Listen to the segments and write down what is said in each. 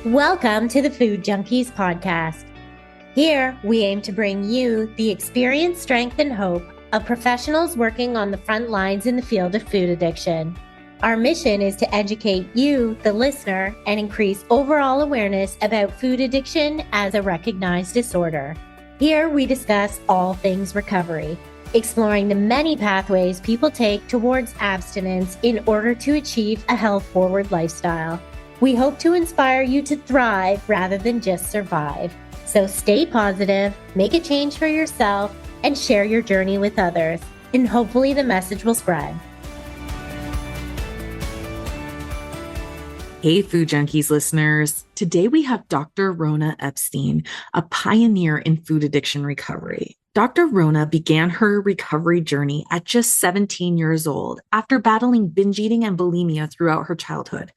Welcome to the Food Junkies Podcast. Here, we aim to bring you the experience, strength, and hope of professionals working on the front lines in the field of food addiction. Our mission is to educate you, the listener, and increase overall awareness about food addiction as a recognized disorder. Here, we discuss all things recovery, exploring the many pathways people take towards abstinence in order to achieve a health-forward lifestyle. We hope to inspire you to thrive rather than just survive. So stay positive, make a change for yourself, and share your journey with others. And hopefully the message will spread. Hey, Food Junkies listeners. Today we have Dr. Rhona Epstein, a pioneer in food addiction recovery. Dr. Rona began her recovery journey at just 17 years old after battling binge eating and bulimia throughout her childhood.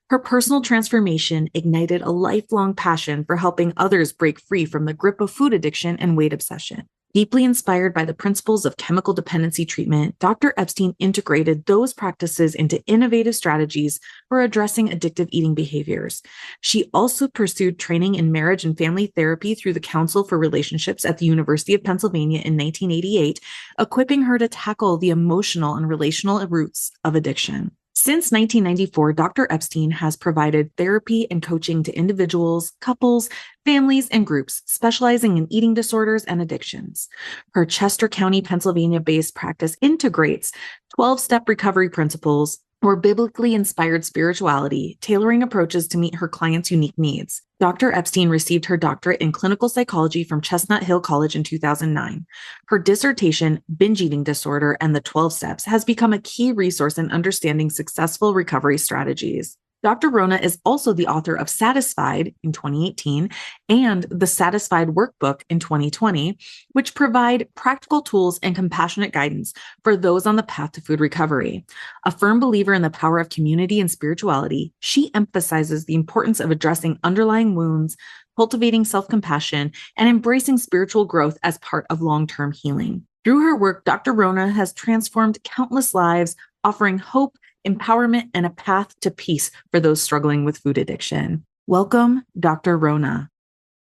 Her personal transformation ignited a lifelong passion for helping others break free from the grip of food addiction and weight obsession. Deeply inspired by the principles of chemical dependency treatment, Dr. Epstein integrated those practices into innovative strategies for addressing addictive eating behaviors. She also pursued training in marriage and family therapy through the Council for Relationships at the University of Pennsylvania in 1988, equipping her to tackle the emotional and relational roots of addiction. Since 1994, Dr. Epstein has provided therapy and coaching to individuals, couples, families, and groups specializing in eating disorders and addictions. Her Chester County, Pennsylvania-based practice integrates 12-step recovery principles or biblically inspired spirituality, tailoring approaches to meet her clients' unique needs. Dr. Epstein received her doctorate in clinical psychology from Chestnut Hill College in 2009. Her dissertation, Binge Eating Disorder and the 12 Steps, has become a key resource in understanding successful recovery strategies. Dr. Rona is also the author of Satisfied in 2018 and the Satisfied Workbook in 2020, which provide practical tools and compassionate guidance for those on the path to food recovery. A firm believer in the power of community and spirituality, she emphasizes the importance of addressing underlying wounds, cultivating self-compassion, and embracing spiritual growth as part of long-term healing. Through her work, Dr. Rona has transformed countless lives, offering hope, empowerment, and a path to peace for those struggling with food addiction. Welcome, Dr. Rona.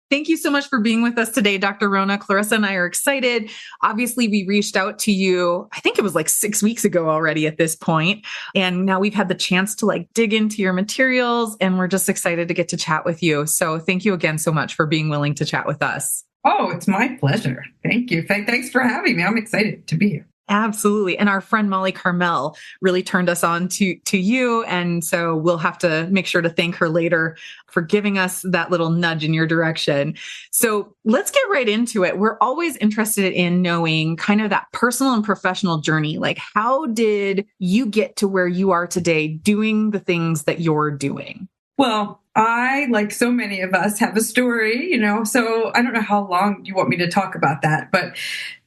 Thank you so much for being with us today, Dr. Rona. Clarissa and I are excited. Obviously, we reached out to you, I think it was like 6 weeks ago already at this point. And now we've had the chance to dig into your materials, and we're just excited to get to chat with you. So thank you again so much for being willing to chat with us. Oh, it's my pleasure. Thank you. Thanks for having me. I'm excited to be here. Absolutely. And our friend Molly Carmel really turned us on to you. And so we'll have to make sure to thank her later for giving us that little nudge in your direction. So let's get right into it. We're always interested in knowing kind of that personal and professional journey. Like, how did you get to where you are today doing the things that you're doing? Well, I, like so many of us, have a story, so I don't know how long you want me to talk about that, but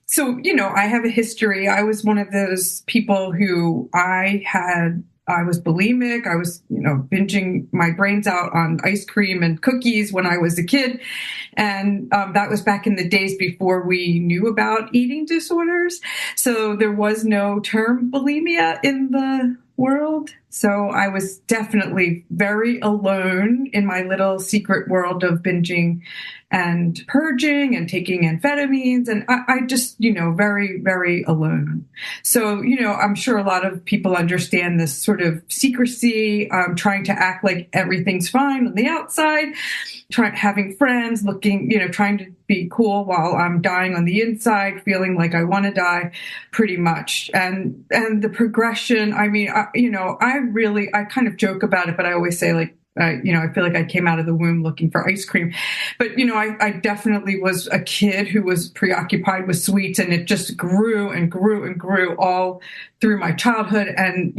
so, I have a history. I was one of those people who I was bulimic. I was, binging my brains out on ice cream and cookies when I was a kid. And that was back in the days before we knew about eating disorders. So there was no term bulimia in the world. So I was definitely very alone in my little secret world of binging and purging and taking amphetamines. And I just, very, very alone. So, I'm sure a lot of people understand this sort of secrecy, trying to act like everything's fine on the outside, having friends, trying to be cool while I'm dying on the inside, feeling like I want to die pretty much. And the progression, I kind of joke about it, but I always say I feel like I came out of the womb looking for ice cream. But, I definitely was a kid who was preoccupied with sweets, and it just grew and grew and grew all through my childhood. And,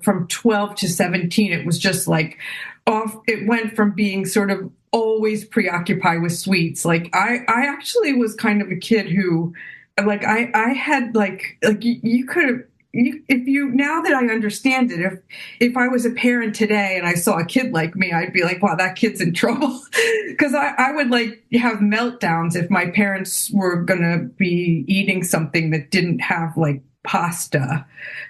from 12 to 17, it was just it went from being sort of always preoccupied with sweets. I actually was kind of a kid who, I had you could have, now that I understand it, if I was a parent today and I saw a kid like me, I'd be like, wow, that kid's in trouble. Because I would have meltdowns if my parents were going to be eating something that didn't have pasta,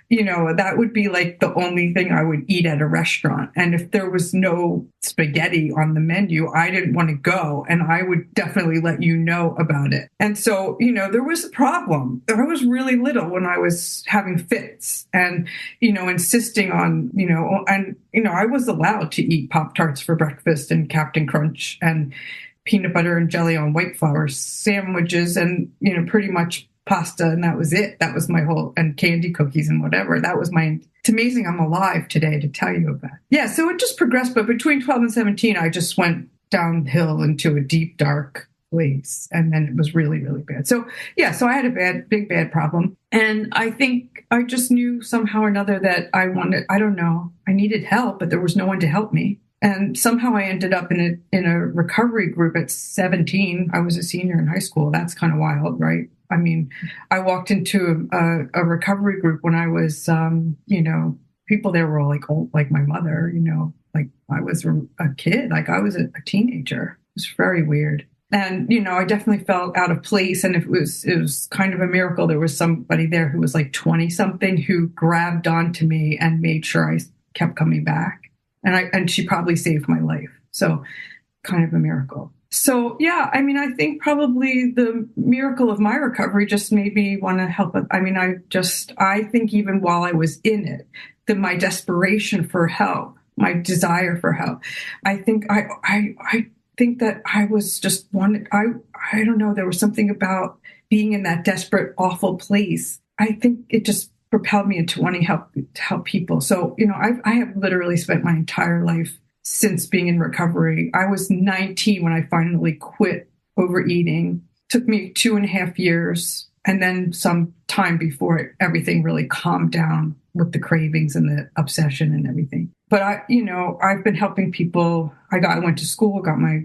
that would be like the only thing I would eat at a restaurant. And if there was no spaghetti on the menu, I didn't want to go, and I would definitely let you know about it. And so, there was a problem. I was really little when I was having fits and, insisting on, I was allowed to eat Pop-Tarts for breakfast and Captain Crunch and peanut butter and jelly on white flour sandwiches and, pretty much pasta, and that was it. That was my whole, and candy cookies and whatever. It's amazing I'm alive today to tell you about. Yeah, so it just progressed, but between 12 and 17, I just went downhill into a deep, dark place, and then it was really, really bad. So I had a big bad problem, and I think I just knew somehow or another that I needed help, but there was no one to help me. And somehow I ended up in a recovery group at 17. I was a senior in high school. That's kind of wild, right? I mean, I walked into a recovery group when I was, people there were all like old, like my mother, like I was a kid, like I was a teenager. It was very weird. And, I definitely felt out of place. And it was kind of a miracle. There was somebody there who was like 20 something who grabbed onto me and made sure I kept coming back. And she probably saved my life. So kind of a miracle. So, yeah, I mean, I think probably the miracle of my recovery just made me want to help. I mean, I think even while I was in it, that my desperation for help, my desire for help, I think I think that I was just I don't know, there was something about being in that desperate, awful place. I think it just propelled me into wanting to help people. So, I have literally spent my entire life since being in recovery. I was 19 when I finally quit overeating. It took me 2.5 years, and then some time before everything really calmed down with the cravings and the obsession and everything. But I've been helping people. I went to school, got my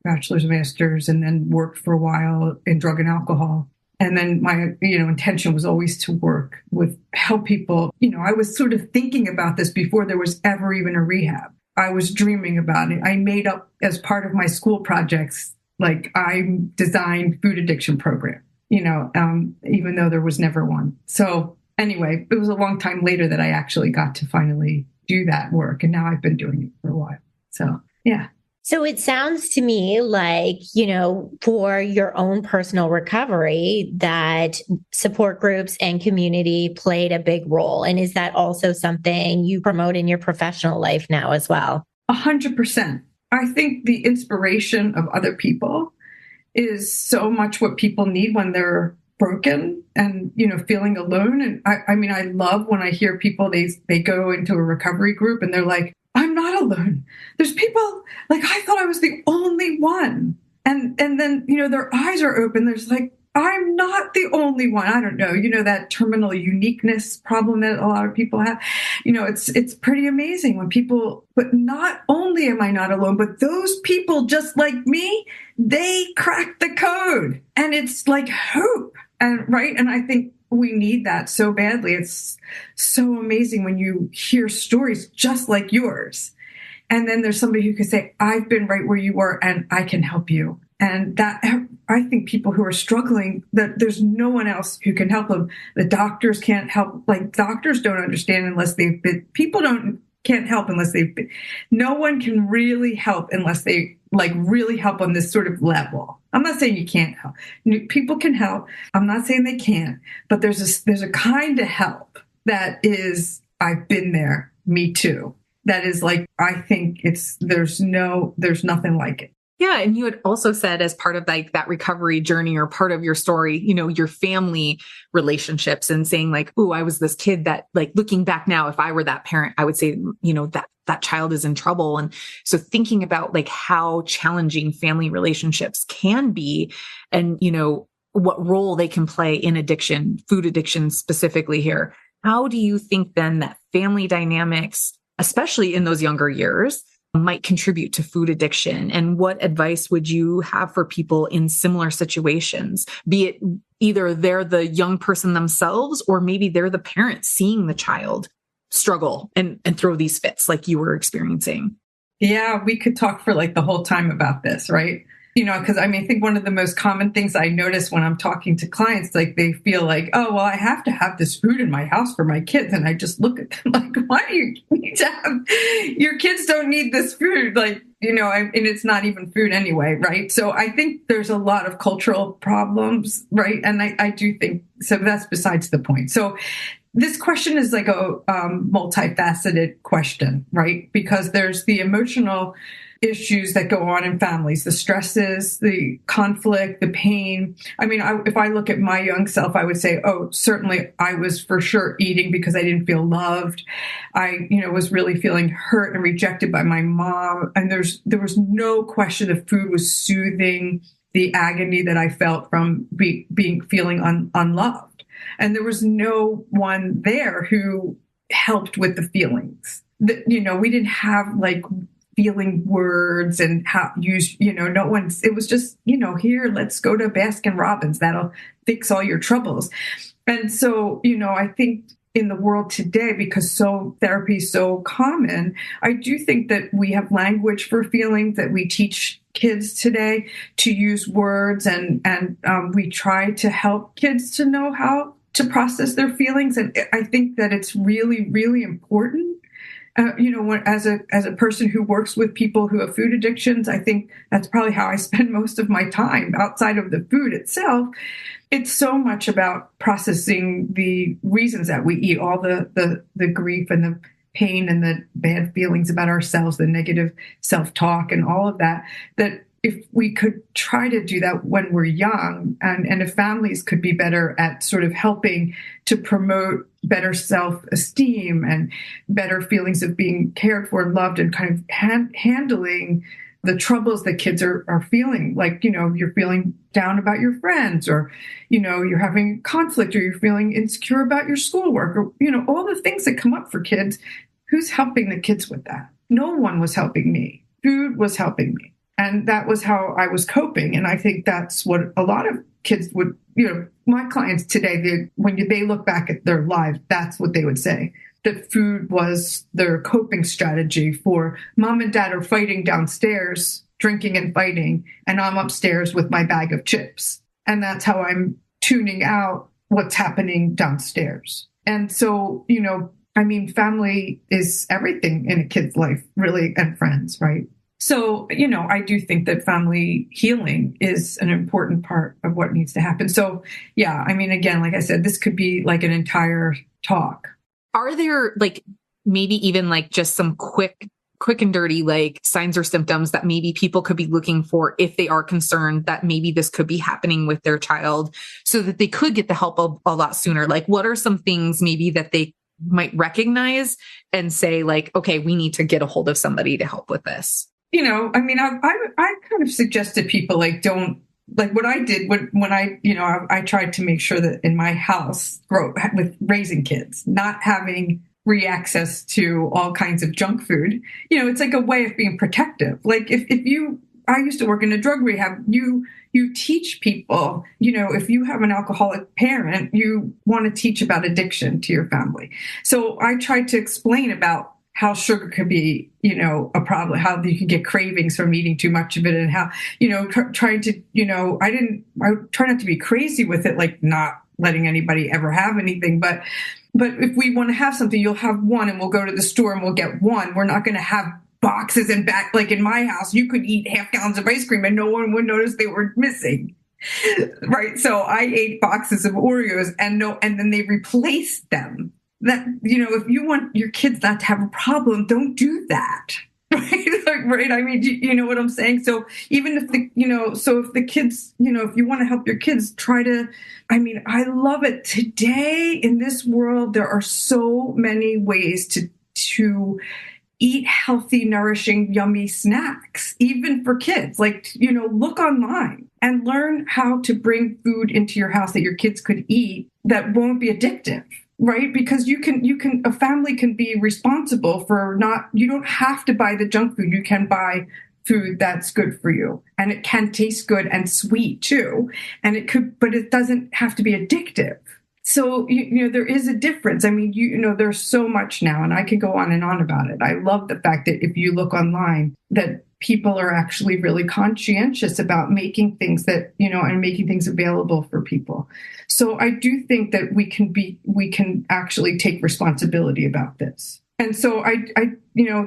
bachelor's, master's, and then worked for a while in drug and alcohol. And then my, intention was always to help people. I was sort of thinking about this before there was ever even a rehab. I was dreaming about it. I made up as part of my school projects, like I designed food addiction program, even though there was never one. So anyway, it was a long time later that I actually got to finally do that work. And now I've been doing it for a while. So, yeah. So it sounds to me like, for your own personal recovery, that support groups and community played a big role. And is that also something you promote in your professional life now as well? 100%. I think the inspiration of other people is so much what people need when they're broken and, feeling alone. And I love when I hear people, they go into a recovery group and they're like, I'm not alone. There's people, like, I thought I was the only one. And then, their eyes are open. There's like, I'm not the only one. I don't know, that terminal uniqueness problem that a lot of people have. It's pretty amazing when people, but not only am I not alone, but those people just like me, they cracked the code. And it's like hope. And right. And I think we need that so badly. It's so amazing when you hear stories just like yours. And then there's somebody who can say, I've been right where you were and I can help you. And that, I think people who are struggling, that there's no one else who can help them. The doctors can't help. Like, doctors don't understand unless they've been, can't help unless they've been, no one can really help unless they really help on this sort of level. I'm not saying you can't help. People can help. I'm not saying they can't, but there's a kind of help that is, I've been there, me too. That is like, I think there's nothing like it. Yeah. And you had also said, as part of like that recovery journey or part of your story, your family relationships, and saying like, oh, I was this kid that, like, looking back now, if I were that parent, I would say, that child is in trouble. And so thinking about like how challenging family relationships can be, and, what role they can play in addiction, food addiction specifically here. How do you think then that family dynamics, especially in those younger years, might contribute to food addiction? And what advice would you have for people in similar situations? Be it either they're the young person themselves, or maybe they're the parent seeing the child struggle and throw these fits like you were experiencing. Yeah, we could talk for like the whole time about this, right? Because I mean, I think one of the most common things I notice when I'm talking to clients, like they feel like, oh, well, I have to have this food in my house for my kids. And I just look at them like, why do you need to have, your kids don't need this food. Like, and it's not even food anyway, right? So I think there's a lot of cultural problems, right? And I do think, so that's besides the point. So this question is like a multifaceted question, right? Because there's the emotional issues that go on in families, the stresses, the conflict, the pain. I mean, if I look at my young self, I would say, oh, certainly I was for sure eating because I didn't feel loved. I, was really feeling hurt and rejected by my mom. And there was no question that food was soothing the agony that I felt from feeling unloved. And there was no one there who helped with the feelings. We didn't have like feeling words and how use, no one's, it was just, here, let's go to Baskin Robbins. That'll fix all your troubles. And so, I think in the world today, because therapy is so common, I do think that we have language for feelings, that we teach kids today to use words, and we try to help kids to know how to process their feelings. And I think that it's really, really important. As a person who works with people who have food addictions, I think that's probably how I spend most of my time outside of the food itself. It's so much about processing the reasons that we eat, all the grief and the pain and the bad feelings about ourselves, the negative self-talk and all of that, that if we could try to do that when we're young, and if families could be better at sort of helping to promote better self-esteem and better feelings of being cared for and loved, and kind of handling the troubles that kids are feeling, like, you're feeling down about your friends, or, you're having conflict, or you're feeling insecure about your schoolwork, or, all the things that come up for kids. Who's helping the kids with that? No one was helping me. Food was helping me. And that was how I was coping. And I think that's what a lot of kids would, my clients today, when they look back at their lives, that's what they would say, that food was their coping strategy for mom and dad are fighting downstairs, drinking and fighting, and I'm upstairs with my bag of chips. And that's how I'm tuning out what's happening downstairs. And so, family is everything in a kid's life, really, and friends, right? So, I do think that family healing is an important part of what needs to happen. So, yeah, again, like I said, this could be like an entire talk. Are there maybe even just some quick and dirty signs or symptoms that maybe people could be looking for if they are concerned that maybe this could be happening with their child, so that they could get the help a lot sooner? What are some things maybe that they might recognize and say okay, we need to get a hold of somebody to help with this? I kind of suggest to people, don't, what I did when I tried to make sure that in my house, with raising kids, not having free access to all kinds of junk food, it's like a way of being protective. I used to work in a drug rehab, you teach people, if you have an alcoholic parent, you want to teach about addiction to your family. So I tried to explain about how sugar could be, a problem, how you can get cravings from eating too much of it, and how, trying to, I try not to be crazy with it, not letting anybody ever have anything. But if we want to have something, you'll have one, and we'll go to the store and we'll get one. We're not going to have boxes and back, in my house, you could eat half gallons of ice cream and no one would notice they were missing. Right. So I ate boxes of Oreos and then they replaced them. That, if you want your kids not to have a problem, don't do that. Right. Right. You know what I'm saying? So even if if the kids, if you want to help your kids, try to, I love it. Today in this world, there are so many ways to eat healthy, nourishing, yummy snacks, even for kids. Look online and learn how to bring food into your house that your kids could eat that won't be addictive. Right? Because a family can be responsible for you don't have to buy the junk food. You can buy food that's good for you, and it can taste good and sweet too. And but it doesn't have to be addictive. So, there is a difference. there's so much now, and I could go on and on about it. I love the fact that if you look online, that people are actually really conscientious about making things that, and making things available for people. So I do think that we can actually take responsibility about this. And so I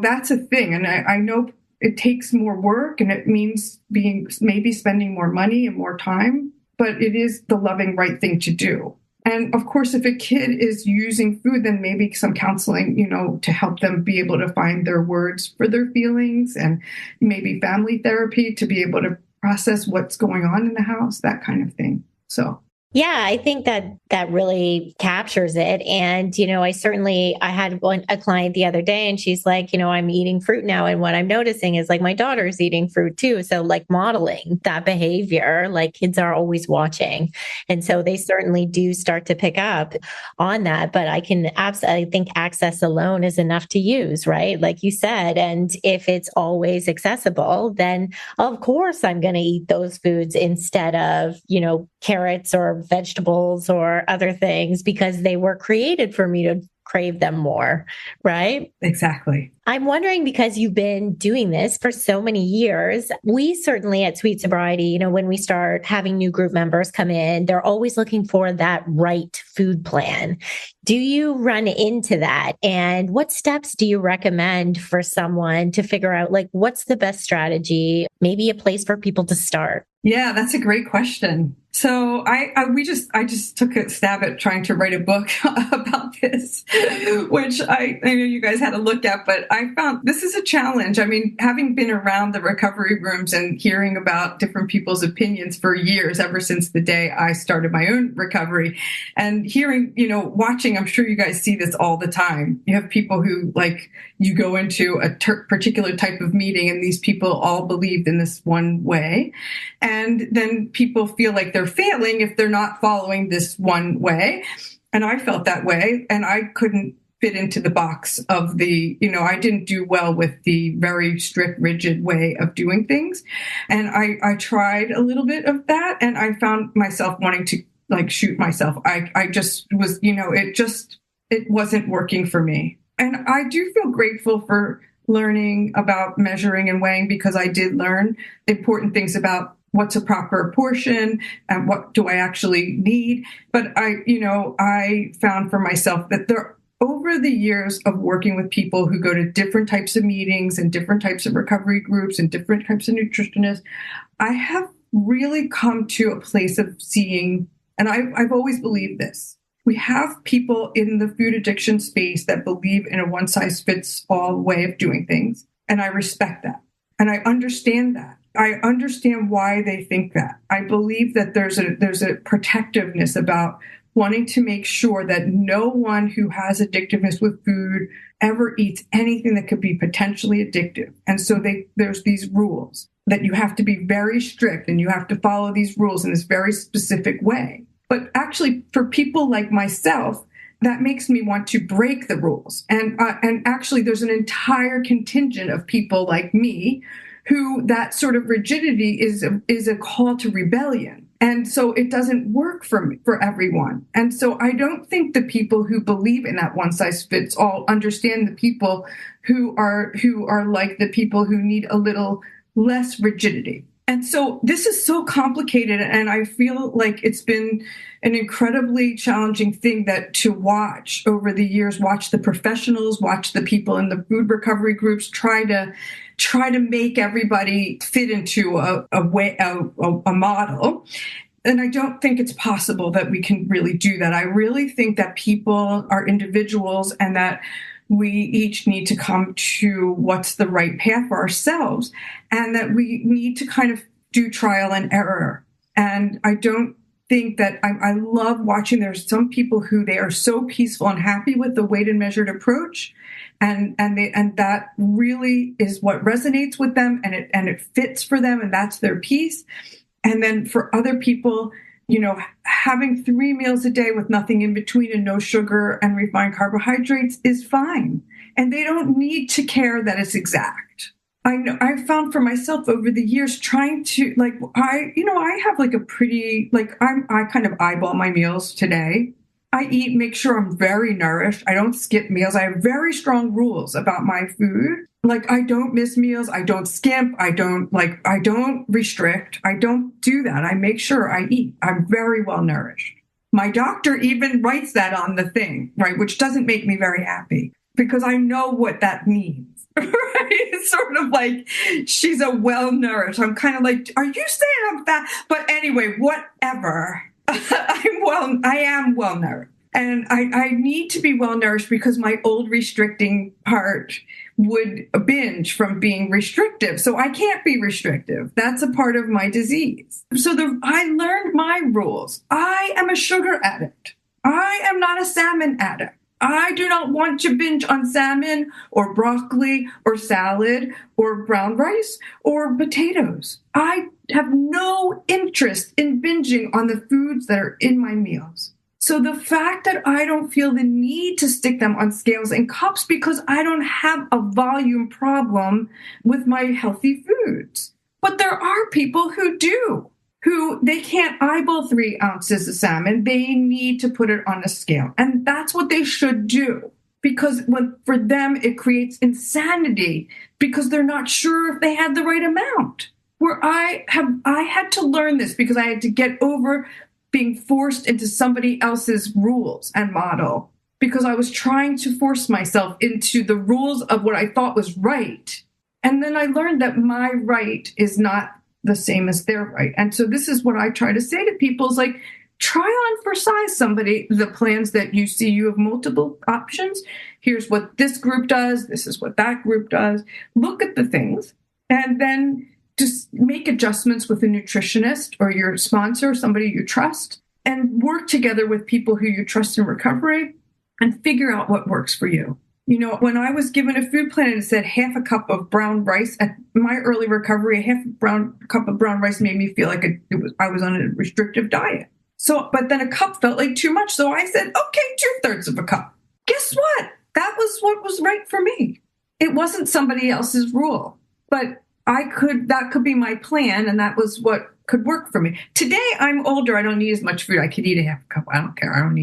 that's a thing. And I know it takes more work and it means maybe spending more money and more time, but it is the loving right thing to do. And of course, if a kid is using food, then maybe some counseling, to help them be able to find their words for their feelings, and maybe family therapy to be able to process what's going on in the house, that kind of thing. So. Yeah, I think that really captures it. And, I had a client the other day and she's like, I'm eating fruit now. And what I'm noticing is like my daughter's eating fruit too. So like modeling that behavior, like kids are always watching. And so they certainly do start to pick up on that. But I think access alone is enough to use, right? Like you said. And if it's always accessible, then of course I'm going to eat those foods instead of, carrots or vegetables or other things because they were created for me to crave them more, right? Exactly. I'm wondering, because you've been doing this for so many years, we certainly at Sweet Sobriety, when we start having new group members come in, they're always looking for that right food plan. Do you run into that? And what steps do you recommend for someone to figure out, like, what's the best strategy, maybe a place for people to start? Yeah, that's a great question. So I just took a stab at trying to write a book about this, which I know you guys had a look at, but I found this is a challenge. I mean, having been around the recovery rooms and hearing about different people's opinions for years, ever since the day I started my own recovery, and hearing, watching, I'm sure you guys see this all the time. You have people who, like, you go into a particular type of meeting and these people all believed in this one way. And then people feel like they're failing if they're not following this one way. And I felt that way. And I couldn't fit into the box of I didn't do well with the very strict, rigid way of doing things. And I tried a little bit of that. And I found myself wanting to shoot myself. I just was, it wasn't working for me. And I do feel grateful for learning about measuring and weighing, because I did learn important things about what's a proper portion and what do I actually need. But I found for myself that over the years of working with people who go to different types of meetings and different types of recovery groups and different types of nutritionists, I have really come to a place of seeing, and I've always believed this, we have people in the food addiction space that believe in a one-size-fits-all way of doing things. And I respect that. And I understand that. I understand why they think that. I believe that there's a protectiveness about wanting to make sure that no one who has addictiveness with food ever eats anything that could be potentially addictive. And so there's these rules that you have to be very strict and you have to follow these rules in this very specific way. But actually, for people like myself, that makes me want to break the rules. And actually, there's an entire contingent of people like me who that sort of rigidity is a call to rebellion. And so it doesn't work for everyone. And so I don't think the people who believe in that one size fits all understand the people who are like the people who need a little less rigidity. And so this is so complicated, and I feel like it's been an incredibly challenging thing that to watch over the years, watch the professionals, watch the people in the food recovery groups, try to make everybody fit into a model. And I don't think it's possible that we can really do that. I really think that people are individuals and that we each need to come to what's the right path for ourselves, and that we need to kind of do trial and error. And I don't think that I love watching. There's some people who they are so peaceful and happy with the weighed and measured approach, and that really is what resonates with them, and it fits for them, and that's their peace. And then for other people, having 3 meals a day with nothing in between and no sugar and refined carbohydrates is fine. And they don't need to care that it's exact. I know I've found for myself over the years trying to I have like a pretty, I kind of eyeball my meals today. I eat, make sure I'm very nourished. I don't skip meals. I have very strong rules about my food. Like, I don't miss meals. I don't skimp. I don't restrict. I don't do that. I make sure I eat. I'm very well nourished. My doctor even writes that on the thing, right? Which doesn't make me very happy because I know what that means. Right? It's sort of like she's a well-nourished. I'm kind of like, are you saying I'm fat? But anyway, whatever. I am well-nourished. And I need to be well-nourished because my old restricting part would binge from being restrictive. So I can't be restrictive. That's a part of my disease. So I learned my rules. I am a sugar addict. I am not a salmon addict. I do not want to binge on salmon or broccoli or salad or brown rice or potatoes. I have no interest in binging on the foods that are in my meals. So the fact that I don't feel the need to stick them on scales and cups because I don't have a volume problem with my healthy foods. But there are people who do. Who they can't eyeball 3 ounces of salmon. They need to put it on a scale. And that's what they should do. Because for them, it creates insanity because they're not sure if they had the right amount. Where I had to learn this because I had to get over being forced into somebody else's rules and model because I was trying to force myself into the rules of what I thought was right. And then I learned that my right is not the same as their right. And so this is what I try to say to people is like, try on for size somebody, the plans that you see, you have multiple options. Here's what this group does. This is what that group does. Look at the things and then just make adjustments with a nutritionist or your sponsor, somebody you trust, and work together with people who you trust in recovery and figure out what works for you. You know, when I was given a food plan and it said half a cup of brown rice at my early recovery, cup of brown rice made me feel like I was on a restrictive diet. So, but then a cup felt like too much. So I said, okay, 2/3 of a cup. Guess what? That was what was right for me. It wasn't somebody else's rule, but that could be my plan. And that was what could work for me. Today I'm older. I don't need as much food. I could eat a half a cup. I don't care. I don't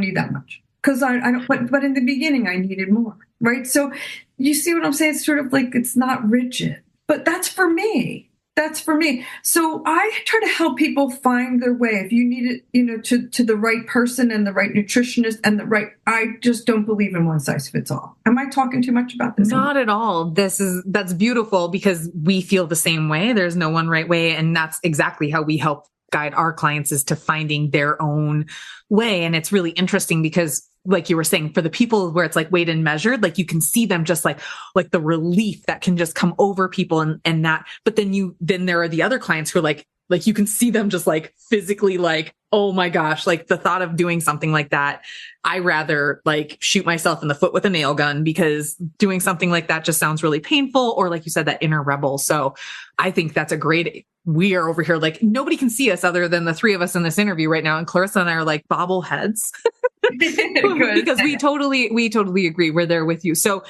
need that much. Because I don't, but in the beginning I needed more, right? So you see what I'm saying? It's sort of like, it's not rigid, but that's for me. That's for me. So I try to help people find their way. If you need it, to the right person and the right nutritionist and I just don't believe in one size fits all. Am I talking too much about this? Not at all. That's beautiful because we feel the same way. There's no one right way. And that's exactly how we help guide our clients is to finding their own way. And it's really interesting because like you were saying, for the people where it's like weighed and measured, like you can see them just like the relief that can just come over people and that, but then there are the other clients who are like you can see them just like physically like, oh my gosh, like the thought of doing something like that. I rather like shoot myself in the foot with a nail gun because doing something like that just sounds really painful. Or like you said, that inner rebel. So I think that's we are over here, like nobody can see us other than the 3 of us in this interview right now. And Clarissa and I are like bobbleheads because we totally agree. We're there with you. So,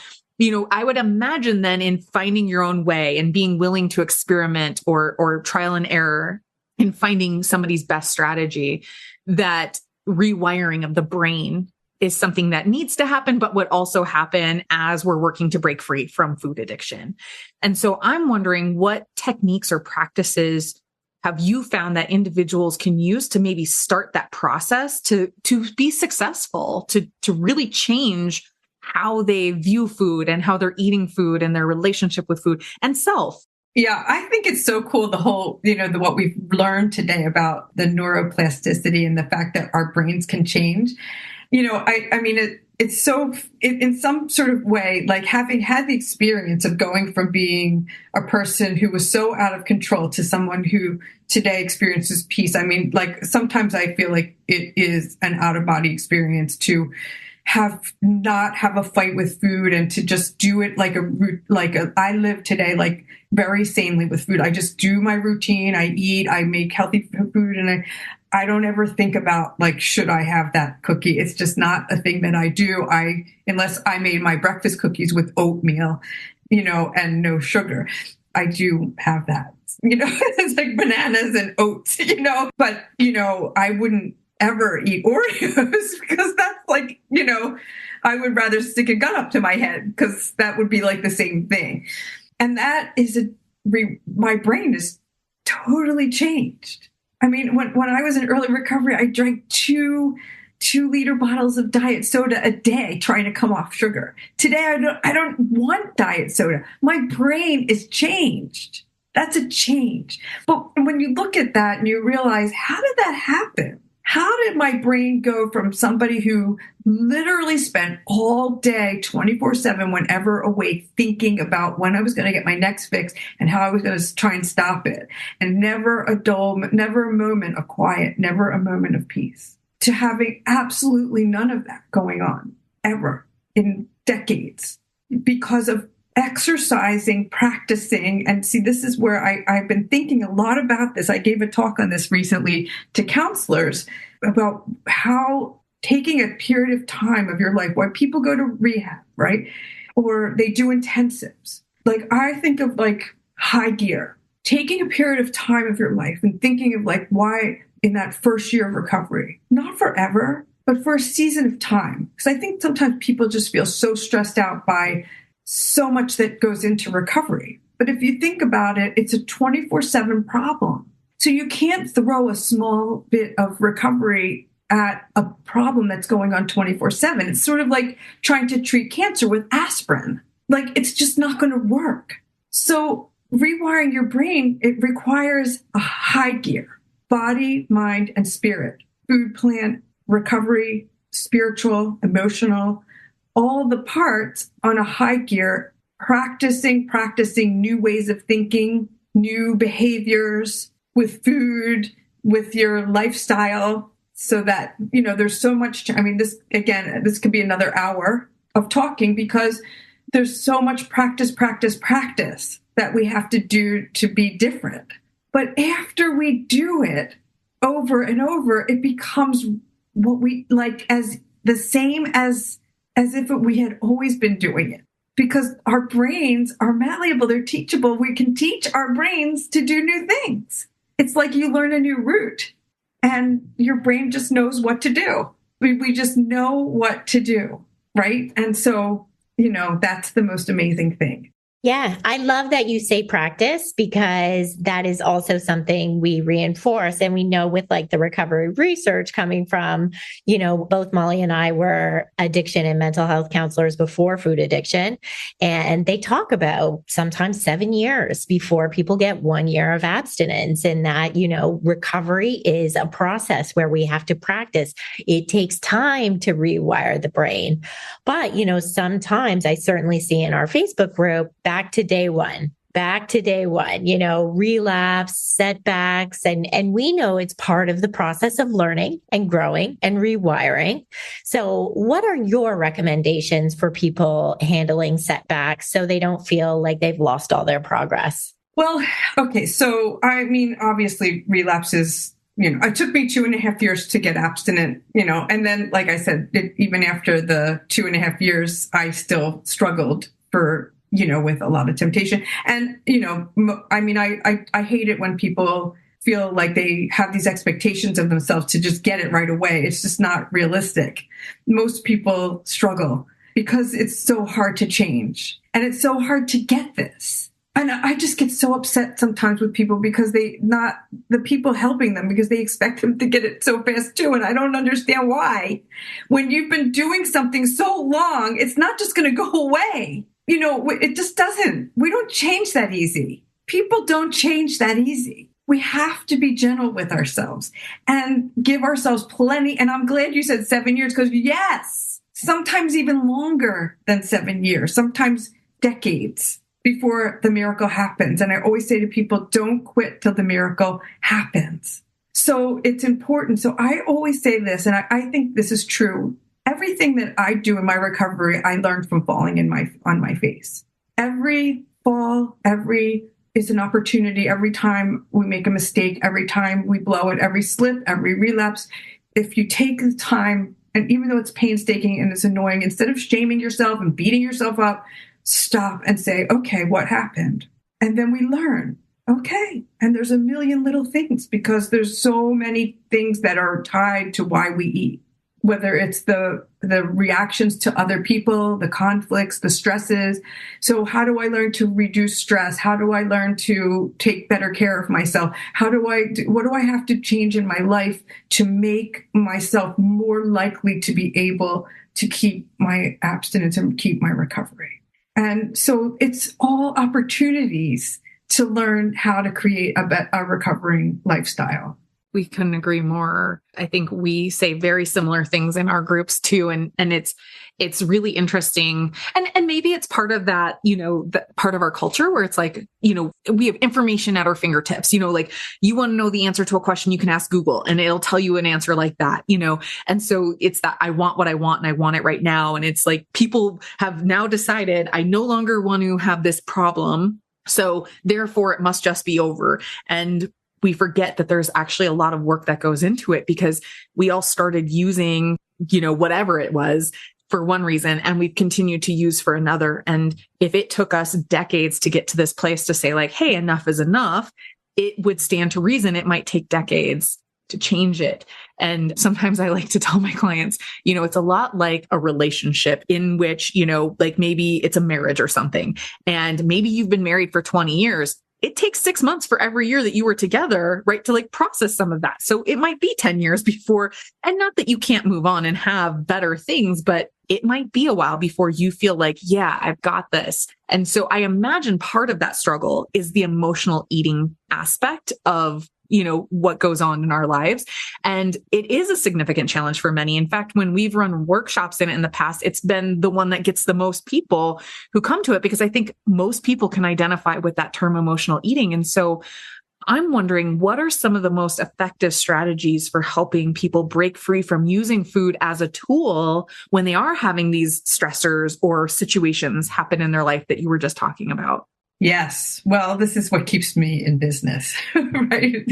I would imagine then in finding your own way and being willing to experiment or trial and error in finding somebody's best strategy, that rewiring of the brain is something that needs to happen, but would also happen as we're working to break free from food addiction. And so I'm wondering, what techniques or practices have you found that individuals can use to maybe start that process to be successful, to really change how they view food and how they're eating food and their relationship with food and self? Yeah, I think it's so cool, the whole, what we've learned today about the neuroplasticity and the fact that our brains can change. It's so, in some sort of way, like having had the experience of going from being a person who was so out of control to someone who today experiences peace. I mean, like sometimes I feel like it is an out of body experience to not have a fight with food and to just do it I live today like very sanely with food. I just do my routine. I eat, I make healthy food, and I don't ever think about like, should I have that cookie? It's just not a thing that I do. Unless I made my breakfast cookies with oatmeal, and no sugar. I do have that, it's like bananas and oats, but I wouldn't ever eat Oreos because that's like, I would rather stick a gun up to my head because that would be like the same thing. And that is my brain is totally changed. I mean, when I was in early recovery, I drank 2-liter bottles of diet soda a day trying to come off sugar. Today, I don't want diet soda. My brain is changed. That's a change. But when you look at that and you realize, how did that happen? How did my brain go from somebody who literally spent all day 24/7 whenever awake thinking about when I was going to get my next fix and how I was going to try and stop it, and never a moment of quiet, never a moment of peace, to having absolutely none of that going on ever in decades because of exercising, practicing. And see, this is where I've been thinking a lot about this. I gave a talk on this recently to counselors about how taking a period of time of your life, why people go to rehab, right? Or they do intensives. Like I think of like high gear, taking a period of time of your life and thinking of like why in that first year of recovery, not forever, but for a season of time. Because I think sometimes people just feel so stressed out by so much that goes into recovery. But if you think about it, it's a 24/7 problem. So you can't throw a small bit of recovery at a problem that's going on 24/7. It's sort of like trying to treat cancer with aspirin. Like it's just not going to work. So rewiring your brain, it requires a high gear, body, mind, and spirit, food plan, recovery, spiritual, emotional, all the parts on a high gear, practicing new ways of thinking, new behaviors with food, with your lifestyle, so that, there's so much, this could be another hour of talking because there's so much practice that we have to do to be different. But after we do it over and over, it becomes what we like as the same as if we had always been doing it, because our brains are malleable, they're teachable. We can teach our brains to do new things. It's like you learn a new route and your brain just knows what to do. We just know what to do, right? And so, that's the most amazing thing. Yeah, I love that you say practice, because that is also something we reinforce. And we know with like the recovery research coming from, both Molly and I were addiction and mental health counselors before food addiction. And they talk about sometimes 7 years before people get 1 year of abstinence, and that, recovery is a process where we have to practice. It takes time to rewire the brain. But, sometimes I certainly see in our Facebook group, back to day one, relapse, setbacks. And we know it's part of the process of learning and growing and rewiring. So what are your recommendations for people handling setbacks so they don't feel like they've lost all their progress? Well, okay. So, obviously relapses, it took me 2.5 years to get abstinent, and then, like I said, even after the 2.5 years, I still struggled with a lot of temptation. And, I hate it when people feel like they have these expectations of themselves to just get it right away. It's just not realistic. Most people struggle because it's so hard to change and it's so hard to get this. And I just get so upset sometimes with people because not the people helping them, because they expect them to get it so fast too. And I don't understand why. When you've been doing something so long, it's not just going to go away. It just doesn't. We don't change that easy. People don't change that easy. We have to be gentle with ourselves and give ourselves plenty. And I'm glad you said 7 years, because yes, sometimes even longer than 7 years, sometimes decades before the miracle happens. And I always say to people, don't quit till the miracle happens. So it's important. So I always say this, and I think this is true. Everything that I do in my recovery, I learned from falling on my face. Every fall, is an opportunity. Every time we make a mistake, every time we blow it, every slip, every relapse, if you take the time, and even though it's painstaking and it's annoying, instead of shaming yourself and beating yourself up, stop and say, okay, what happened? And then we learn. okay. And there's a million little things because there's so many things that are tied to why we eat, whether it's the reactions to other people, the conflicts, the stresses. So how do I learn to reduce stress? How do I learn to take better care of myself? What do I have to change in my life to make myself more likely to be able to keep my abstinence and keep my recovery? And so it's all opportunities to learn how to create a recovering lifestyle. We couldn't agree more. I think we say very similar things in our groups too. And it's really interesting. And maybe it's part of that, part of our culture where it's like, we have information at our fingertips, like you want to know the answer to a question, you can ask Google and it'll tell you an answer like that, And so it's that I want what I want and I want it right now. And it's like people have now decided I no longer want to have this problem. So therefore it must just be over. And we forget that there's actually a lot of work that goes into it because we all started using, whatever it was for one reason and we've continued to use for another. And if it took us decades to get to this place to say like, hey, enough is enough, it would stand to reason. It might take decades to change it. And sometimes I like to tell my clients, it's a lot like a relationship in which, like maybe it's a marriage or something. And maybe you've been married for 20 years. It takes 6 months for every year that you were together, right, to like process some of that. So it might be 10 years before, and not that you can't move on and have better things, but it might be a while before you feel like, yeah, I've got this. And so I imagine part of that struggle is the emotional eating aspect of what goes on in our lives. And it is a significant challenge for many. In fact, when we've run workshops in it in the past, it's been the one that gets the most people who come to it because I think most people can identify with that term emotional eating. And so I'm wondering, what are some of the most effective strategies for helping people break free from using food as a tool when they are having these stressors or situations happen in their life that you were just talking about? Yes. Well, this is what keeps me in business, right?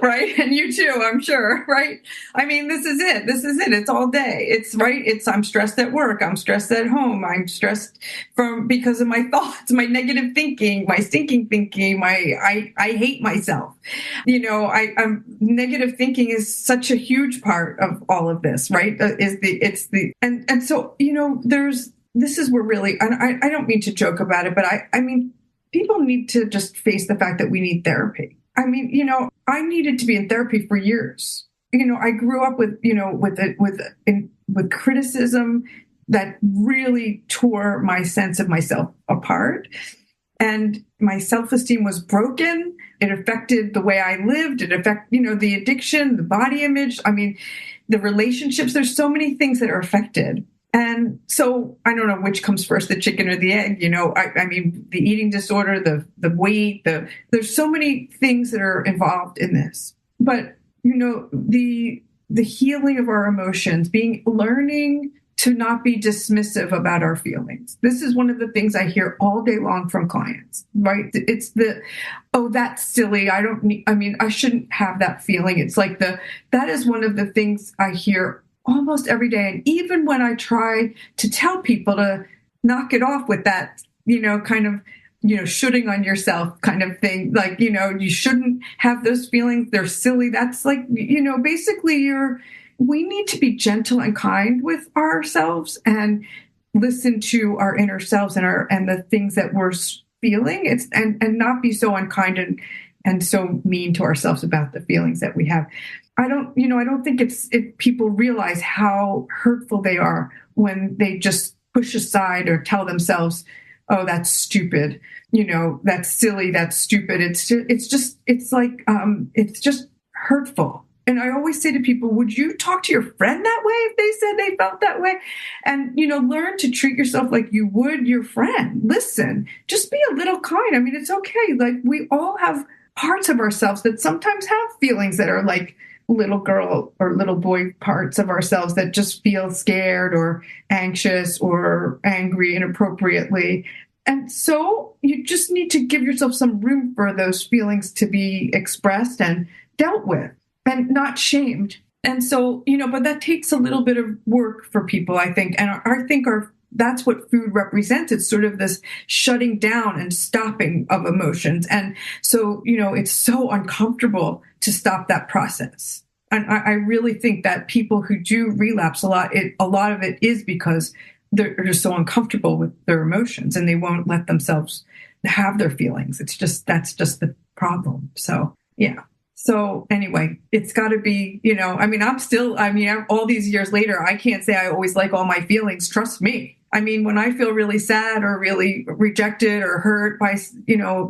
Right. And you too, I'm sure, right? I mean, this is it. It's all day. It's right. I'm stressed at work. I'm stressed at home. I'm stressed because of my thoughts, my negative thinking, my stinking thinking, I hate myself. I'm negative thinking is such a huge part of all of this, right? So, this is where really, and I don't mean to joke about it, but I mean, people need to just face the fact that we need therapy. I mean, I needed to be in therapy for years. I grew up with criticism that really tore my sense of myself apart. And my self-esteem was broken. It affected the way I lived. It affected, the addiction, the body image. I mean, the relationships, there's so many things that are affected. And so I don't know which comes first, the chicken or the egg, I mean, the eating disorder, the weight, there's so many things that are involved in this. But, the healing of our emotions, learning to not be dismissive about our feelings. This is one of the things I hear all day long from clients, right? It's that's silly. I shouldn't have that feeling. It's like that is one of the things I hear almost every day. And even when I try to tell people to knock it off with that, kind of, shooting on yourself kind of thing, like, you shouldn't have those feelings. They're silly. That's like, basically we need to be gentle and kind with ourselves and listen to our inner selves and the things that we're feeling. And not be so unkind and so mean to ourselves about the feelings that we have. I don't think if people realize how hurtful they are when they just push aside or tell themselves, oh, that's stupid, that's silly, that's stupid. It's just hurtful. And I always say to people, would you talk to your friend that way if they said they felt that way? And, learn to treat yourself like you would your friend. Listen, just be a little kind. I mean, it's okay. Like, we all have parts of ourselves that sometimes have feelings that are like little girl or little boy parts of ourselves that just feel scared or anxious or angry inappropriately. And so you just need to give yourself some room for those feelings to be expressed and dealt with and not shamed. And so, but that takes a little bit of work for people, I think. And I think our that's what food represents. It's sort of this shutting down and stopping of emotions. And so, it's so uncomfortable to stop that process. And I really think that people who do relapse a lot of it is because they're just so uncomfortable with their emotions and they won't let themselves have their feelings. That's just the problem. So, yeah. So anyway, it's got to be, all these years later, I can't say I always like all my feelings. Trust me. I mean, when I feel really sad or really rejected or hurt by,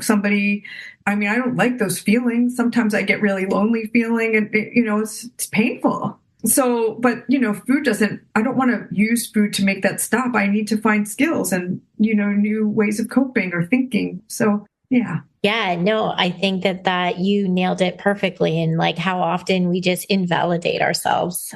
somebody, I don't like those feelings. Sometimes I get really lonely feeling and, it's painful. So, but, I don't want to use food to make that stop. I need to find skills and, new ways of coping or thinking. So, yeah. Yeah, no, I think that you nailed it perfectly. And like how often we just invalidate ourselves,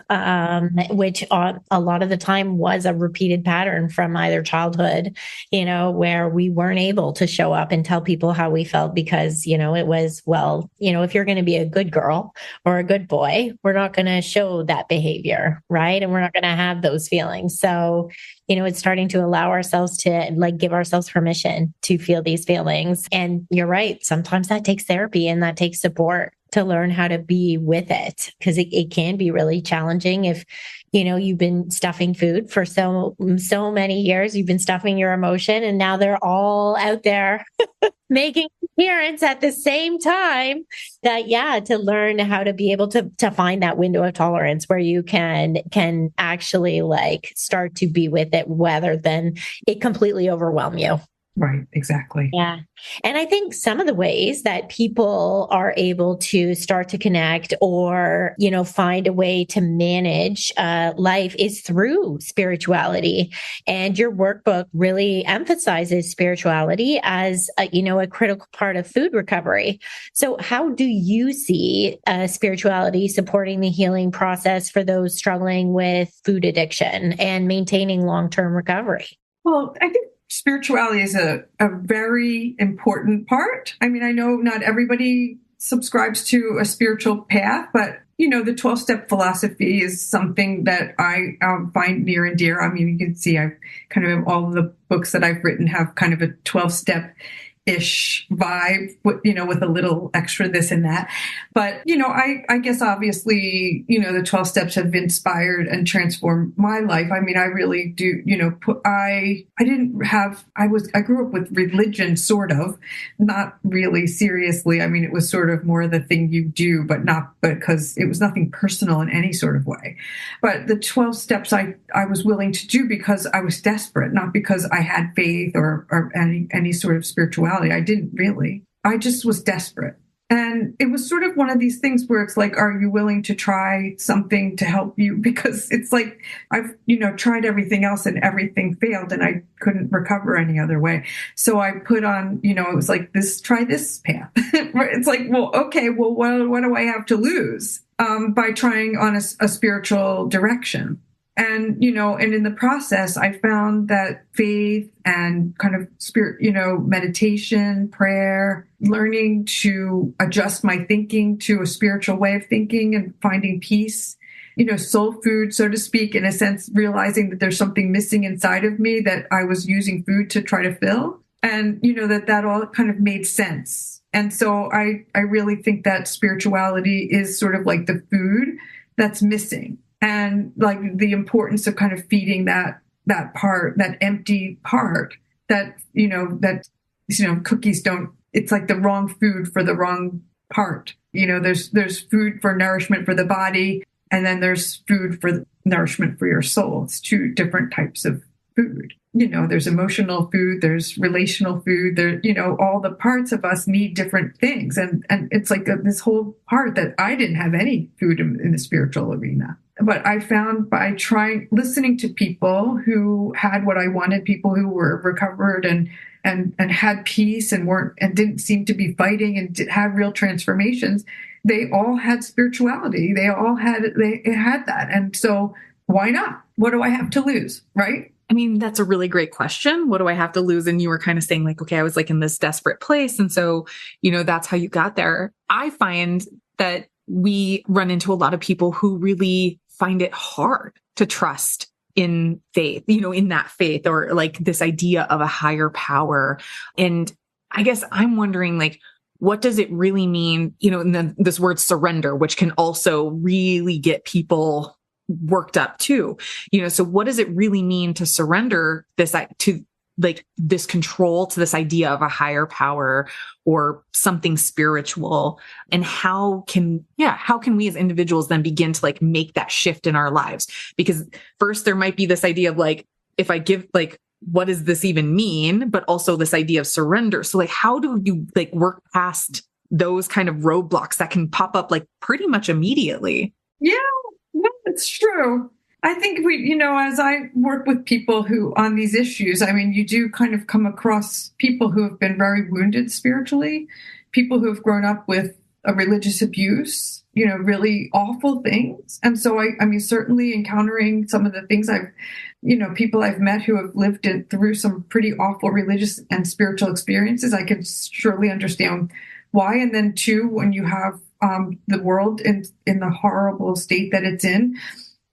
which a lot of the time was a repeated pattern from either childhood, where we weren't able to show up and tell people how we felt because, it was, well, if you're going to be a good girl or a good boy, we're not going to show that behavior, right? And we're not going to have those feelings. So, it's starting to allow ourselves to give ourselves permission to feel these feelings. And you're right. Sometimes that takes therapy and that takes support to learn how to be with it, because it can be really challenging if, you've been stuffing food for so many years, you've been stuffing your emotion, and now they're all out there making appearance at the same time. To learn how to be able to find that window of tolerance where you can actually start to be with it rather than it completely overwhelm you. Right, exactly. Yeah. And I think some of the ways that people are able to start to connect or, find a way to manage life is through spirituality. And your workbook really emphasizes spirituality as, a critical part of food recovery. So how do you see spirituality supporting the healing process for those struggling with food addiction and maintaining long-term recovery? Well, I think spirituality is a very important part. I know not everybody subscribes to a spiritual path, but, the 12-step philosophy is something that I find near and dear. You can see I've kind of all of the books that I've written have kind of a 12-step-ish vibe, with a little extra this and that. But, I guess obviously, the 12 steps have inspired and transformed my life. I really do, I grew up with religion, sort of, not really seriously. It was sort of more the thing you do, but not because it was nothing personal in any sort of way. But the 12 steps I was willing to do because I was desperate, not because I had faith or any sort of spirituality. I didn't really. I just was desperate. And it was sort of one of these things where it's like, are you willing to try something to help you? Because it's like, I've, tried everything else and everything failed and I couldn't recover any other way. So I put on, it was like try this path. It's like, well, okay, well, what do I have to lose by trying on a spiritual direction? And, and in the process, I found that faith and kind of spirit, meditation, prayer, learning to adjust my thinking to a spiritual way of thinking and finding peace, soul food, so to speak, in a sense, realizing that there's something missing inside of me that I was using food to try to fill. And, that all kind of made sense. And so I really think that spirituality is sort of like the food that's missing. And the importance of kind of feeding that part, that empty part that cookies don't, it's like the wrong food for the wrong part. There's food for nourishment for the body, and then there's food for nourishment for your soul. It's two different types of food. There's emotional food, there's relational food, there, all the parts of us need different things. And it's like this whole part that I didn't have any food in the spiritual arena. But I found by listening to people who had what I wanted, people who were recovered and had peace and didn't seem to be fighting and had real transformations, they all had spirituality. They had that. And so why not? What do I have to lose? Right? That's a really great question. What do I have to lose? And you were kind of saying okay, I was in this desperate place. And so, that's how you got there. I find that we run into a lot of people who really find it hard to trust in faith, in that faith, or like this idea of a higher power. And I guess I'm wondering, like, what does it really mean? And then this word surrender, which can also really get people worked up too. So what does it really mean to surrender this control to this idea of a higher power or something spiritual? And how can we as individuals then begin to like make that shift in our lives? Because first there might be this idea of like, if I give, like, what does this even mean? But also this idea of surrender. So like, how do you like work past those kind of roadblocks that can pop up like pretty much immediately? Yeah, it's true. I think as I work with people who on these issues, I mean, you do kind of come across people who have been very wounded spiritually, people who have grown up with a religious abuse, really awful things. And so I mean, certainly encountering some of the things people I've met who have lived through some pretty awful religious and spiritual experiences, I can surely understand why. And then too, when you have the world in the horrible state that it's in,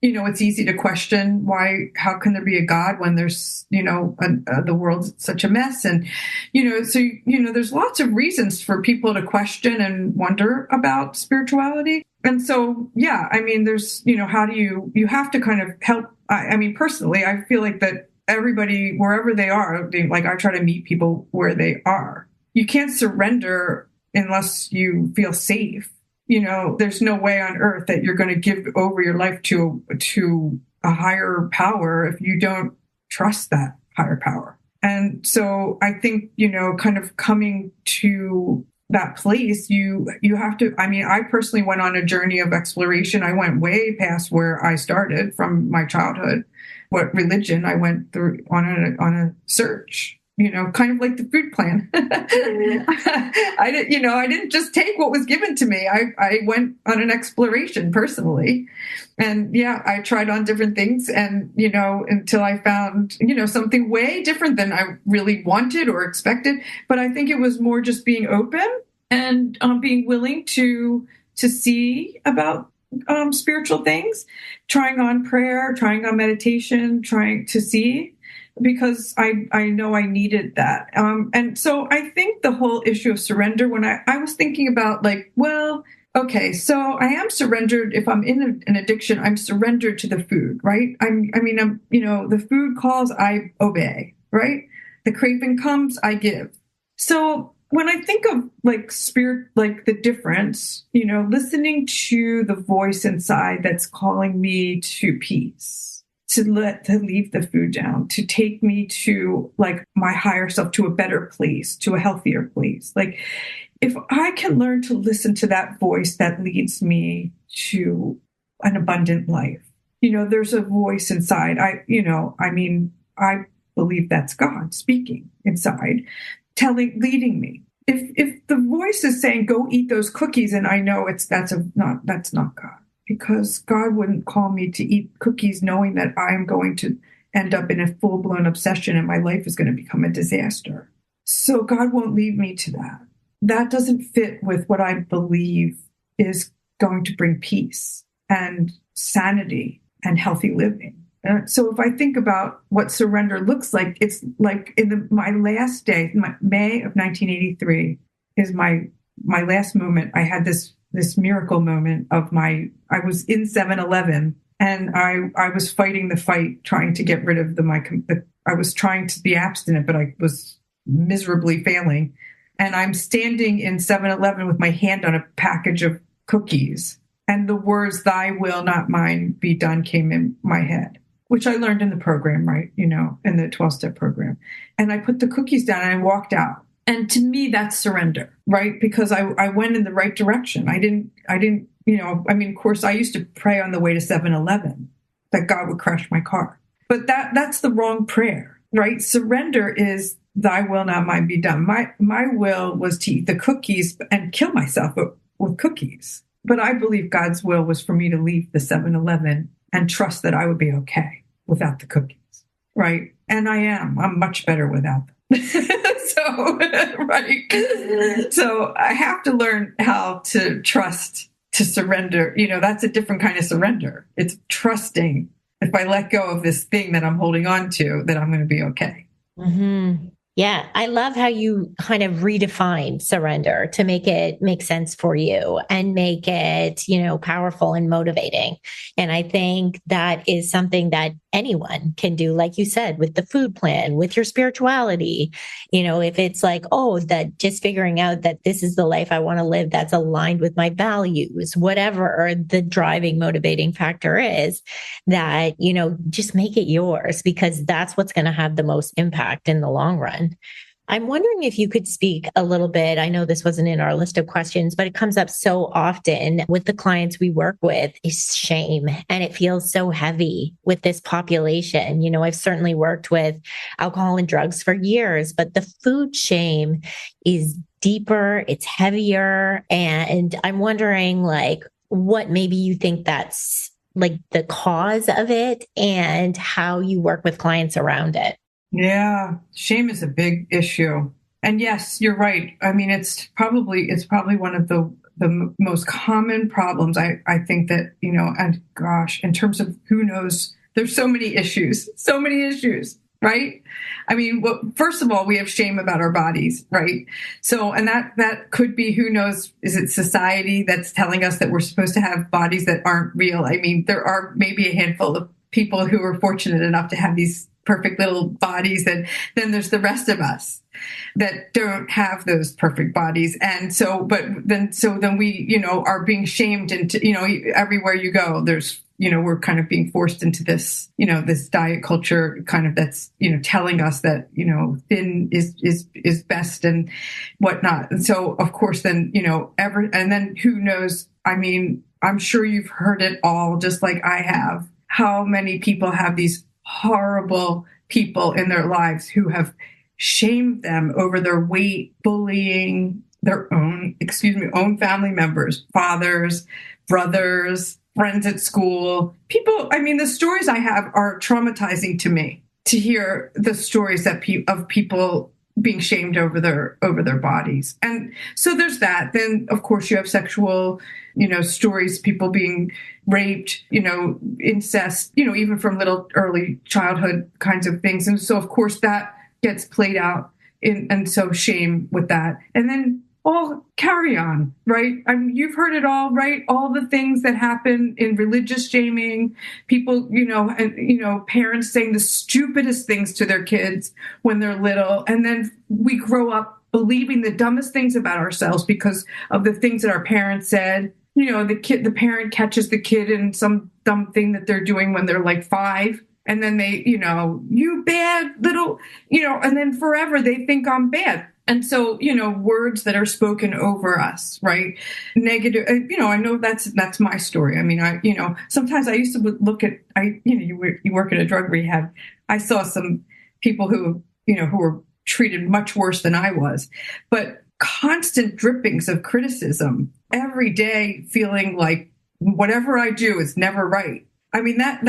it's easy to question how can there be a God when there's, the world's such a mess. And, there's lots of reasons for people to question and wonder about spirituality. And so, yeah, I mean, there's, how do you have to kind of help. I mean, personally, I feel like that everybody, wherever they are, like I try to meet people where they are. You can't surrender unless you feel safe. There's no way on earth that you're going to give over your life to a higher power if you don't trust that higher power. And so I think, kind of coming to that place, you have to, I mean, I personally went on a journey of exploration. I went way past where I started from my childhood, what religion I went through on a search. Kind of like the food plan. I didn't just take what was given to me. I went on an exploration personally. And yeah, I tried on different things and, until I found, something way different than I really wanted or expected. But I think it was more just being open and being willing to see about spiritual things, trying on prayer, trying on meditation, trying to see. Because I know I needed that. And so I think the whole issue of surrender, when I was thinking about like, well, okay, so I am surrendered. If I'm in an addiction, I'm surrendered to the food, right? I'm the food calls, I obey, right? The craving comes, I give. So when I think of like spirit, like the difference, listening to the voice inside that's calling me to peace, to leave the food down, to take me to like my higher self, to a better place, to a healthier place. Like if I can learn to listen to that voice that leads me to an abundant life, there's a voice inside. I believe that's God speaking inside, leading me. If the voice is saying, go eat those cookies, and I know that's not God. Because God wouldn't call me to eat cookies knowing that I'm going to end up in a full-blown obsession and my life is going to become a disaster. So God won't lead me to that. That doesn't fit with what I believe is going to bring peace and sanity and healthy living. So if I think about what surrender looks like, it's like my last day, May of 1983 is my last moment. I had this miracle moment of I was in 7-Eleven and I was fighting the fight, trying to get rid of I was trying to be abstinent, but I was miserably failing. And I'm standing in 7-Eleven with my hand on a package of cookies. And the words, thy will, not mine, be done, came in my head, which I learned in the program, right? In the 12-step program. And I put the cookies down and I walked out. And to me, that's surrender, right? Because I went in the right direction. I didn't, of course, I used to pray on the way to 7-Eleven that God would crash my car. But that's the wrong prayer, right? Surrender is thy will, not mine, be done. My will was to eat the cookies and kill myself with cookies. But I believe God's will was for me to leave the 7-Eleven and trust that I would be okay without the cookies, right? And I'm much better without them. So, right. So I have to learn how to trust, to surrender. That's a different kind of surrender. It's trusting if I let go of this thing that I'm holding on to, that I'm going to be okay. Mm-hmm. Yeah, I love how you kind of redefine surrender to make it make sense for you and make it, powerful and motivating. And I think that is something that anyone can do, like you said, with the food plan, with your spirituality. If it's like, oh, that just figuring out that this is the life I want to live that's aligned with my values, whatever the driving motivating factor is, that, just make it yours, because that's what's going to have the most impact in the long run. I'm wondering if you could speak a little bit. I know this wasn't in our list of questions, but it comes up so often with the clients we work with is shame. And it feels so heavy with this population. I've certainly worked with alcohol and drugs for years, but the food shame is deeper, it's heavier. And I'm wondering, what maybe you think that's the cause of it and how you work with clients around it. Yeah, shame is a big issue. And yes, you're right. I mean, it's probably one of the most common problems. I think that, and gosh, in terms of who knows, there's so many issues, right? I mean, well, first of all, we have shame about our bodies, right? So, and that could be, who knows, is it society that's telling us that we're supposed to have bodies that aren't real? I mean, there are maybe a handful of people who are fortunate enough to have these perfect little bodies, and then there's the rest of us that don't have those perfect bodies. And so then we, are being shamed into, everywhere you go, there's, we're kind of being forced into this, this diet culture kind of that's, telling us that, thin is best and whatnot. And so of course then, and then who knows, I mean, I'm sure you've heard it all, just like I have, how many people have these horrible people in their lives who have shamed them over their weight, bullying their own family members, fathers, brothers, friends at school. People, I mean, the stories I have are traumatizing to me, to hear the stories of people being shamed over their bodies. And so there's that. Then of course you have sexual, stories, people being raped, incest, even from little early childhood kinds of things. And so of course that gets played out and so shame with that. And then all carry on, right? I mean, you've heard it all, right? All the things that happen in religious shaming, people, parents saying the stupidest things to their kids when they're little. And then we grow up believing the dumbest things about ourselves because of the things that our parents said. The parent catches the kid in some dumb thing that they're doing when they're like 5. And then they, you bad little, and then forever they think I'm bad. And so, words that are spoken over us, right? Negative, I know that's my story. I mean, sometimes I used to look at, you work at a drug rehab. I saw some people who were treated much worse than I was, but constant drippings of criticism every day, feeling like whatever I do is never right. I mean, that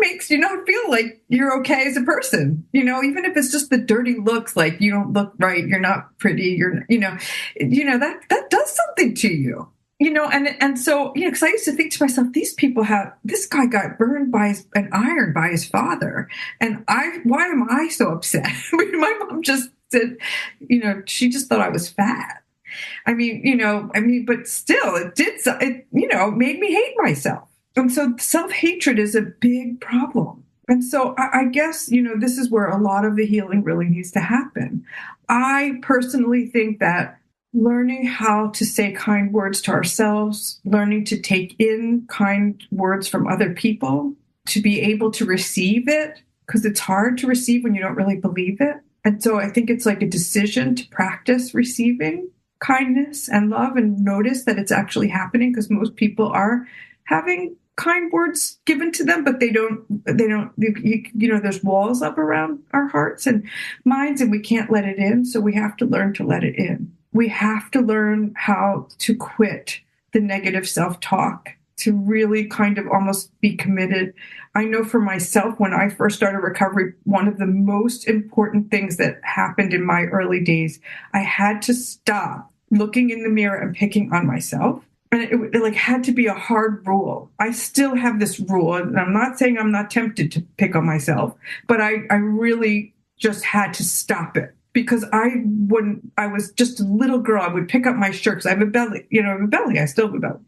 makes you not feel like you're okay as a person, even if it's just the dirty looks, like you don't look right, you're not pretty, that does something to you, and so, because I used to think to myself, this guy got burned by an iron by his father. And why am I so upset? I mean, my mom just said, she just thought I was fat. I mean, but still it made me hate myself. And so self-hatred is a big problem. And so I guess, this is where a lot of the healing really needs to happen. I personally think that learning how to say kind words to ourselves, learning to take in kind words from other people, to be able to receive it, because it's hard to receive when you don't really believe it. And so I think it's like a decision to practice receiving kindness and love and notice that it's actually happening, because most people are having kind words given to them, but they don't, there's walls up around our hearts and minds, and we can't let it in. So we have to learn to let it in. We have to learn how to quit the negative self-talk, to really kind of almost be committed. I know for myself, when I first started recovery, one of the most important things that happened in my early days, I had to stop looking in the mirror and picking on myself, And it like had to be a hard rule. I still have this rule, and I'm not saying I'm not tempted to pick on myself, but I really just had to stop it because I was just a little girl, I would pick up my shirt because I have a belly, I have a belly. I still have a belly.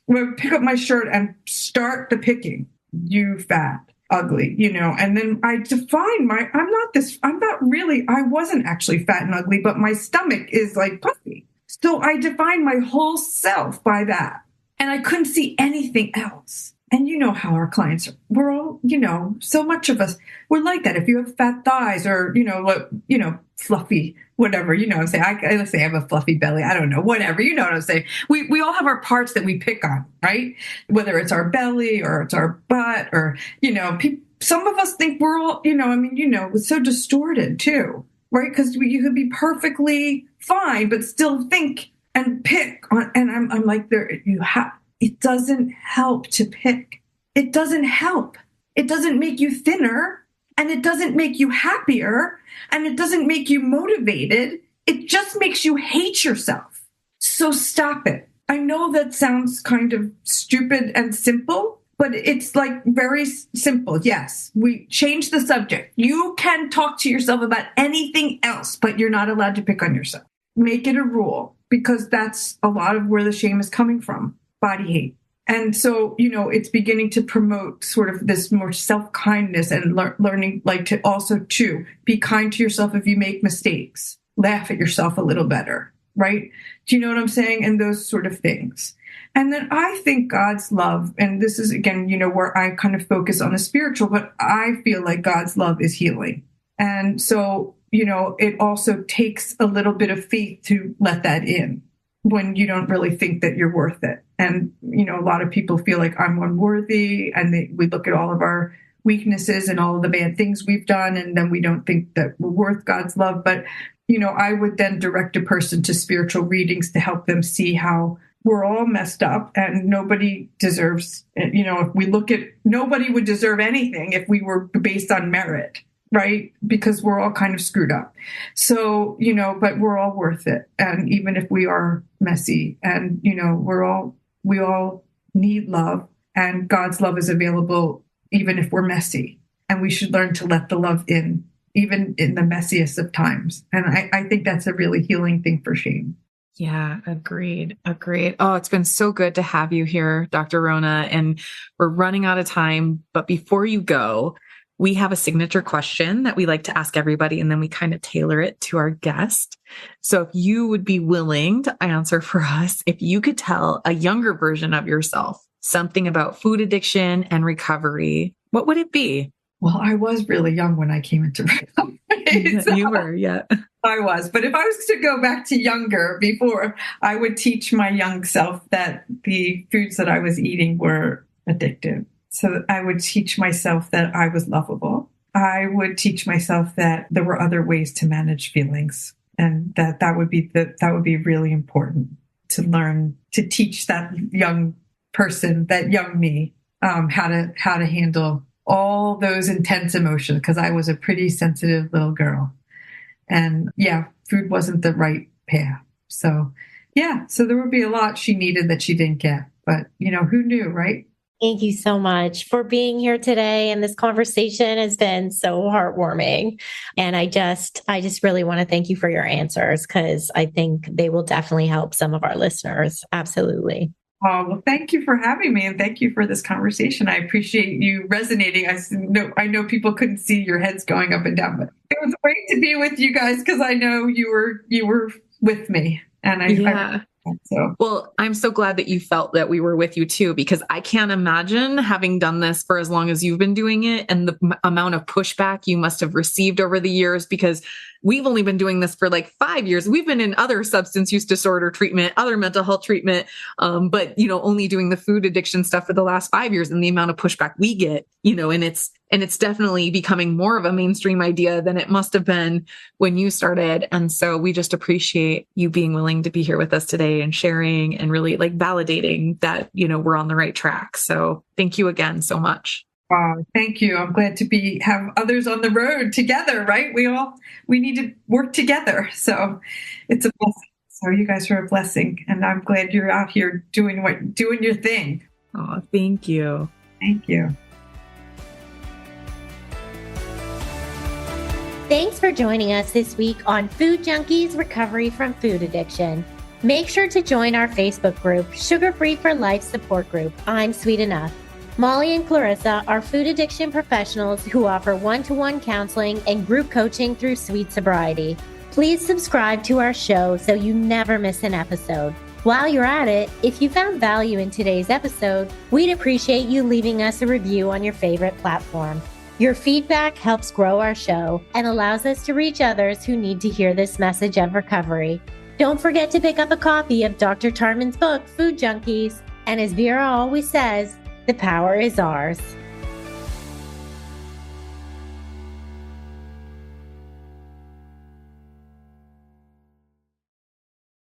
I would pick up my shirt and start the picking. You fat, ugly, and then I define I wasn't actually fat and ugly, but my stomach is like puffy. So I defined my whole self by that. And I couldn't see anything else. And you know how our clients are. We're all, so much of us, we're like that. If you have fat thighs or, fluffy, whatever, I say I have a fluffy belly. I don't know, whatever, you know what I'm saying? We all have our parts that we pick on, right? Whether it's our belly or it's our butt or, some of us think we're all, it's so distorted too, right? Because you could be perfectly fine, but still think and pick on, and I'm like, it doesn't help to pick. It doesn't help. It doesn't make you thinner, and it doesn't make you happier, and it doesn't make you motivated. It just makes you hate yourself. So stop it. I know that sounds kind of stupid and simple, but it's like very simple. Yes, we change the subject. You can talk to yourself about anything else, but you're not allowed to pick on yourself. Make it a rule, because that's a lot of where the shame is coming from, body hate. And so, it's beginning to promote sort of this more self-kindness and learning, like to also too, be kind to yourself if you make mistakes, laugh at yourself a little better, right? Do you know what I'm saying? And those sort of things. And then I think God's love, and this is again, where I kind of focus on the spiritual, but I feel like God's love is healing. And so, it also takes a little bit of faith to let that in when you don't really think that you're worth it. And, a lot of people feel like I'm unworthy, and we look at all of our weaknesses and all of the bad things we've done, and then we don't think that we're worth God's love. But, I would then direct a person to spiritual readings to help them see how we're all messed up and nobody deserves, if we look at, nobody would deserve anything if we were based on merit. Right? Because we're all kind of screwed up. So, but we're all worth it. And even if we are messy and, we all need love, and God's love is available even if we're messy. And we should learn to let the love in, even in the messiest of times. And I think that's a really healing thing for shame. Yeah, agreed. Oh, it's been so good to have you here, Dr. Rona, and we're running out of time. But before you go, we have a signature question that we like to ask everybody, and then we kind of tailor it to our guest. So if you would be willing to answer for us, if you could tell a younger version of yourself something about food addiction and recovery, what would it be? Well, I was really young when I came into recovery. So you were, yeah. I was. But if I was to go back to younger before, I would teach my young self that the foods that I was eating were addictive. So I would teach myself that I was lovable. I would teach myself that there were other ways to manage feelings, and that would be really important to learn, to teach that young person, that young me, how to handle all those intense emotions, because I was a pretty sensitive little girl. And yeah, food wasn't the right path. So yeah, so there would be a lot she needed that she didn't get, but who knew, right? Thank you so much for being here today. And this conversation has been so heartwarming. And I just really want to thank you for your answers, because I think they will definitely help some of our listeners. Absolutely. Oh, well, thank you for having me, and thank you for this conversation. I appreciate you resonating. I know people couldn't see your heads going up and down, but it was great to be with you guys, because I know you were with me. And Well, I'm so glad that you felt that we were with you too, because I can't imagine having done this for as long as you've been doing it and the amount of pushback you must have received over the years, because we've only been doing this for like 5 years. We've been in other substance use disorder treatment, other mental health treatment, but only doing the food addiction stuff for the last 5 years, and the amount of pushback we get, and it's definitely becoming more of a mainstream idea than it must have been when you started. And so we just appreciate you being willing to be here with us today and sharing and really like validating that, we're on the right track. So thank you again so much. Wow, thank you. I'm glad to have others on the road together, right? We need to work together. So it's a blessing. So you guys are a blessing, and I'm glad you're out here doing your thing. Oh, thank you. Thank you. Thanks for joining us this week on Food Junkies Recovery from Food Addiction. Make sure to join our Facebook group, Sugar Free for Life Support Group, I'm Sweet Enough. Molly and Clarissa are food addiction professionals who offer one-to-one counseling and group coaching through Sweet Sobriety. Please subscribe to our show so you never miss an episode. While you're at it, if you found value in today's episode, we'd appreciate you leaving us a review on your favorite platform. Your feedback helps grow our show and allows us to reach others who need to hear this message of recovery. Don't forget to pick up a copy of Dr. Tarman's book, Food Junkies. And as Vera always says, the power is ours.